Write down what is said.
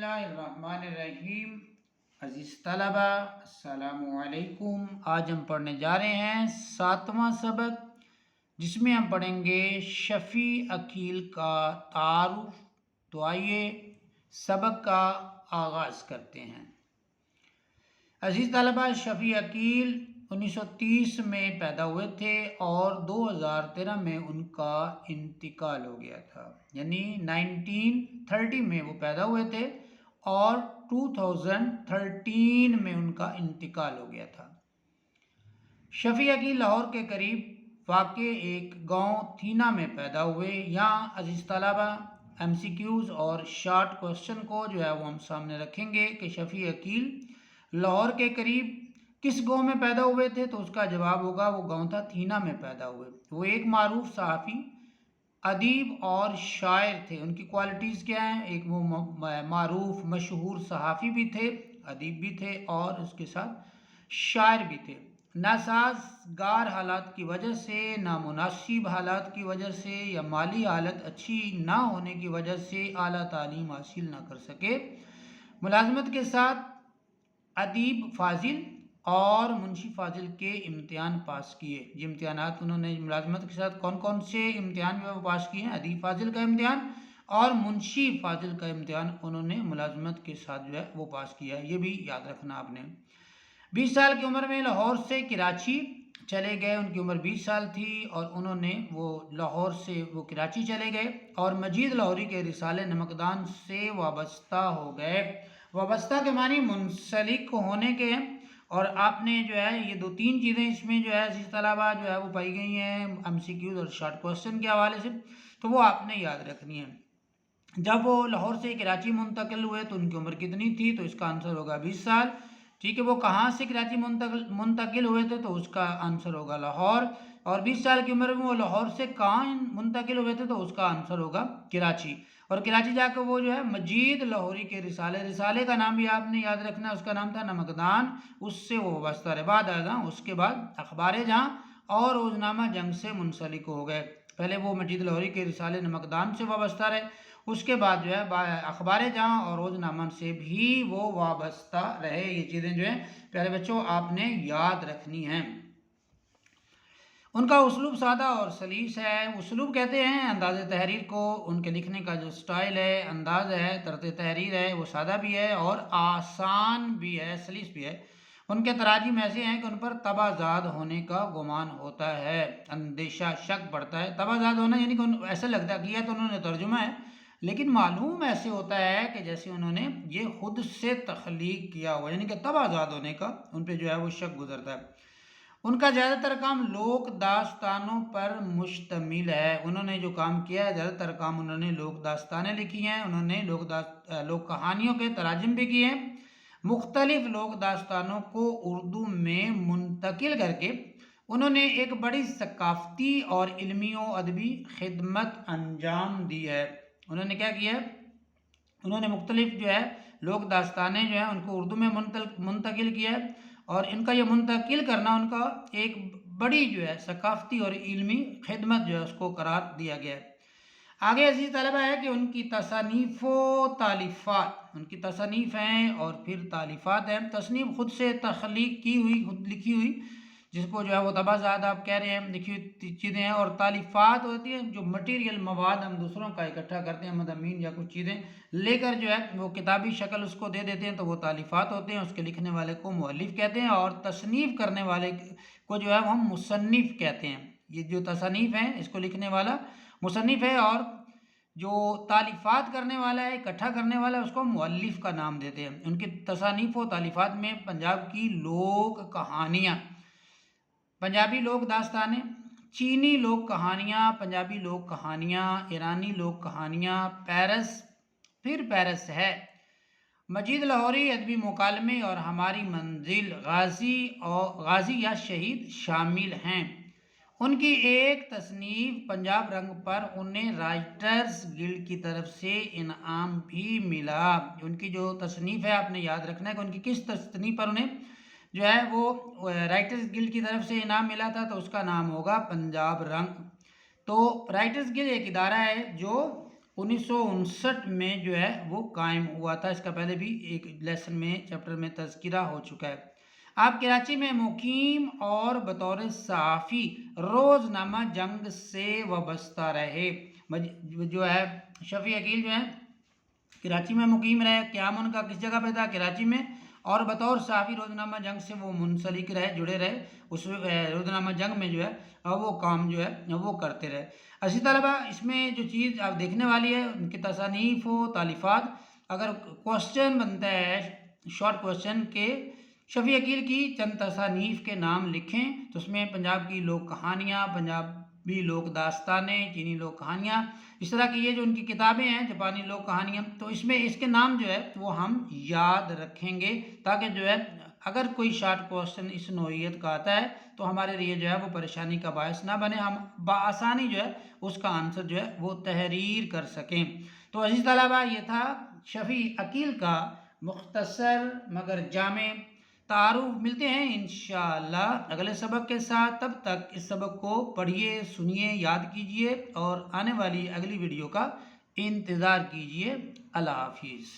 اللہ الرحمن الرحیم۔ عزیز طلبہ السلام علیکم۔ آج ہم پڑھنے جا رہے ہیں 7واں سبق، جس میں ہم پڑھیں گے شفیع عقیل کا تعارف۔ تو آئیے سبق کا آغاز کرتے ہیں۔ عزیز طلبہ، شفیع عقیل 1930 میں پیدا ہوئے تھے اور 2013 میں ان کا انتقال ہو گیا تھا، یعنی 1930 میں وہ پیدا ہوئے تھے اور 2013 میں ان کا انتقال ہو گیا تھا۔ شفیع عقیل لاہور کے قریب واقع ایک گاؤں تھینا میں پیدا ہوئے۔ یہاں عزیز طلبہ MCQs اور شارٹ کوسچن کو وہ ہم سامنے رکھیں گے کہ شفیع عقیل لاہور کے قریب کس گاؤں میں پیدا ہوئے تھے، تو اس کا جواب ہوگا وہ گاؤں تھا تھینا میں پیدا ہوئے۔ وہ ایک معروف صحافی، ادیب اور شاعر تھے۔ ان کی کوالٹیز کیا ہیں؟ ایک وہ معروف مشہور صحافی بھی تھے، ادیب بھی تھے اور اس کے ساتھ شاعر بھی تھے۔ ناسازگار حالات کی وجہ سے، نامناسب حالات کی وجہ سے یا مالی حالت اچھی نہ ہونے کی وجہ سے اعلیٰ تعلیم حاصل نہ کر سکے۔ ملازمت کے ساتھ ادیب فاضل اور منشی فاضل کے امتحان پاس کیے۔ یہ امتحانات انہوں نے ملازمت کے ساتھ کون کون سے امتحان وہ پاس کیے ہیں؟ ادیب فاضل کا امتحان اور منشی فاضل کا امتحان انہوں نے ملازمت کے ساتھ وہ پاس کیا ہے۔ یہ بھی یاد رکھنا آپ نے۔ 20 سال کی عمر میں لاہور سے کراچی چلے گئے۔ ان کی عمر 20 سال تھی اور انہوں نے وہ لاہور سے کراچی چلے گئے اور مجید لاہوری کے رسالے نمکدان سے وابستہ ہو گئے۔ وابستہ کے معنی منسلک ہونے کے ہیں، اور آپ نے یہ 2-3 چیزیں اس میں عزیز طلبہ وہ پائی گئی ہیں MCQs اور شارٹ کوسچن کے حوالے سے، تو وہ آپ نے یاد رکھنی ہے۔ جب وہ لاہور سے کراچی منتقل ہوئے تو ان کی عمر کتنی تھی؟ تو اس کا آنسر ہوگا 20 سال۔ ٹھیک ہے، وہ کہاں سے کراچی منتقل ہوئے تھے؟ تو اس کا آنسر ہوگا لاہور۔ اور 20 سال کی عمر میں وہ لاہور سے کہاں منتقل ہوئے تھے؟ تو اس کا آنسر ہوگا کراچی۔ اور کراچی جا کے وہ مجید لاہوری کے رسالے کا نام بھی آپ نے یاد رکھنا، اس کا نام تھا نمکدان، اس سے وہ وابستہ رہے۔ بعد ازاں اس کے بعد اخبار جہاں اور روزنامہ جنگ سے منسلک ہو گئے۔ پہلے وہ مجید لاہوری کے رسالے نمکدان سے وابستہ رہے، اس کے بعد اخبار جہاں اور روزنامہ سے بھی وہ وابستہ رہے۔ یہ چیزیں پیارے بچوں آپ نے یاد رکھنی ہیں۔ ان کا اسلوب سادہ اور سلیس ہے۔ اسلوب کہتے ہیں انداز تحریر کو، ان کے لکھنے کا جو سٹائل ہے، انداز ہے، طرز تحریر ہے، وہ سادہ بھی ہے اور آسان بھی ہے، سلیس بھی ہے۔ ان کے تراجم ایسے ہیں کہ ان پر تبعزاد ہونے کا گمان ہوتا ہے، اندیشہ، شک بڑھتا ہے۔ تبعزاد ہونا یعنی کہ ایسا لگتا کیا تو انہوں نے ترجمہ ہے، لیکن معلوم ایسے ہوتا ہے کہ جیسے انہوں نے یہ خود سے تخلیق کیا ہوا، یعنی کہ تبعزاد ہونے کا ان پہ وہ شک گزرتا ہے۔ ان کا زیادہ تر کام لوک داستانوں پر مشتمل ہے۔ انہوں نے جو کام کیا ہے، زیادہ تر کام انہوں نے لوک داستانیں لکھی ہیں، انہوں نے لوک کہانیوں کے تراجم بھی کیے ہیں۔ مختلف لوک داستانوں کو اردو میں منتقل کر کے انہوں نے ایک بڑی ثقافتی اور علمی و ادبی خدمت انجام دی ہے۔ انہوں نے کیا کیا ہے؟ انہوں نے مختلف لوک داستانیں ان کو اردو میں منتقل کیا ہے، اور ان کا یہ منتقل کرنا ان کا ایک بڑی ثقافتی اور علمی خدمت اس کو قرار دیا گیا ہے۔ آگے عزیز طلبہ ہے کہ ان کی تصانیف و تالیفات، ان کی تصانیف ہیں اور پھر تالیفات ہیں۔ تصنیف خود سے تخلیق کی ہوئی، خود لکھی ہوئی، جس کو وہ تبعزاد آپ کہہ رہے ہیں، لکھی ہوئی چیزیں ہیں، اور تالیفات ہوتی ہیں جو مٹیریل مواد ہم دوسروں کا اکٹھا کرتے ہیں، مضامین یا کچھ چیزیں لے کر وہ کتابی شکل اس کو دے دیتے ہیں، تو وہ تالیفات ہوتے ہیں۔ اس کے لکھنے والے کو مؤلف کہتے ہیں اور تصنیف کرنے والے کو ہم مصنف کہتے ہیں۔ یہ جو تصنیف ہیں اس کو لکھنے والا مصنف ہے، اور جو تالیفات کرنے والا ہے، اکٹھا کرنے والا ہے، اس کو مؤلف کا نام دیتے ہیں۔ ان کی تصانیف و تالیفات میں پنجاب کی لوک کہانیاں، پنجابی لوک داستانیں، چینی لوک کہانیاں، پنجابی لوک کہانیاں، ایرانی لوک کہانیاں، پیرس ہے، مجید لاہوری ادبی مکالمے اور ہماری منزل، غازی یا شہید شامل ہیں۔ ان کی ایک تصنیف پنجاب رنگ پر انہیں رائٹرز گلڈ کی طرف سے انعام بھی ملا۔ ان کی جو تصنیف ہے آپ نے یاد رکھنا ہے کہ ان کی کس تصنیف پر انہیں وہ رائٹرز گلڈ کی طرف سے انعام ملا تھا، تو اس کا نام ہوگا پنجاب رنگ۔ تو رائٹرز گلڈ ایک ادارہ ہے جو 1959 میں جو ہے وہ قائم ہوا تھا. اس کا پہلے بھی ایک لیسن میں چیپٹر میں تذکرہ ہو چکا ہے. آپ کراچی میں مقیم اور بطور صحافی روزنامہ جنگ سے وابستہ رہے. جو ہے شفیع عقیل جو ہے کراچی میں مقیم رہے. قیام ان کا کس جگہ پہ تھا؟ کراچی میں. اور بطور صحافی روزنامہ جنگ سے وہ منسلک رہے، جڑے رہے. اس روزنامہ جنگ میں جو ہے وہ کام جو ہے وہ کرتے رہے. اسی طلبہ اس میں جو چیز آپ دیکھنے والی ہے ان کی تصانیف و تالیفات. اگر کوشچن بنتا ہے شارٹ کوشچن کے شفیع عقیل کی چند تصانیف کے نام لکھیں، تو اس میں پنجاب کی لوک کہانیاں، پنجابی لوک داستانیں، چینی لوک کہانیاں، اس طرح کی یہ جو ان کی کتابیں ہیں جاپانی لوک کہانیاں، تو اس میں اس کے نام جو ہے وہ ہم یاد رکھیں گے تاکہ جو ہے اگر کوئی شارٹ کوشچن اس نوعیت کا آتا ہے تو ہمارے لیے جو ہے وہ پریشانی کا باعث نہ بنے، ہم بآسانی جو ہے اس کا آنسر جو ہے وہ تحریر کر سکیں. تو عزیز طلبہ یہ تھا شفیع عقیل کا مختصر مگر جامع تعارف. ملتے ہیں انشاءاللہ اگلے سبق کے ساتھ. تب تک اس سبق کو پڑھیے، سنیے، یاد کیجیے اور آنے والی اگلی ویڈیو کا انتظار کیجیے. اللہ حافظ.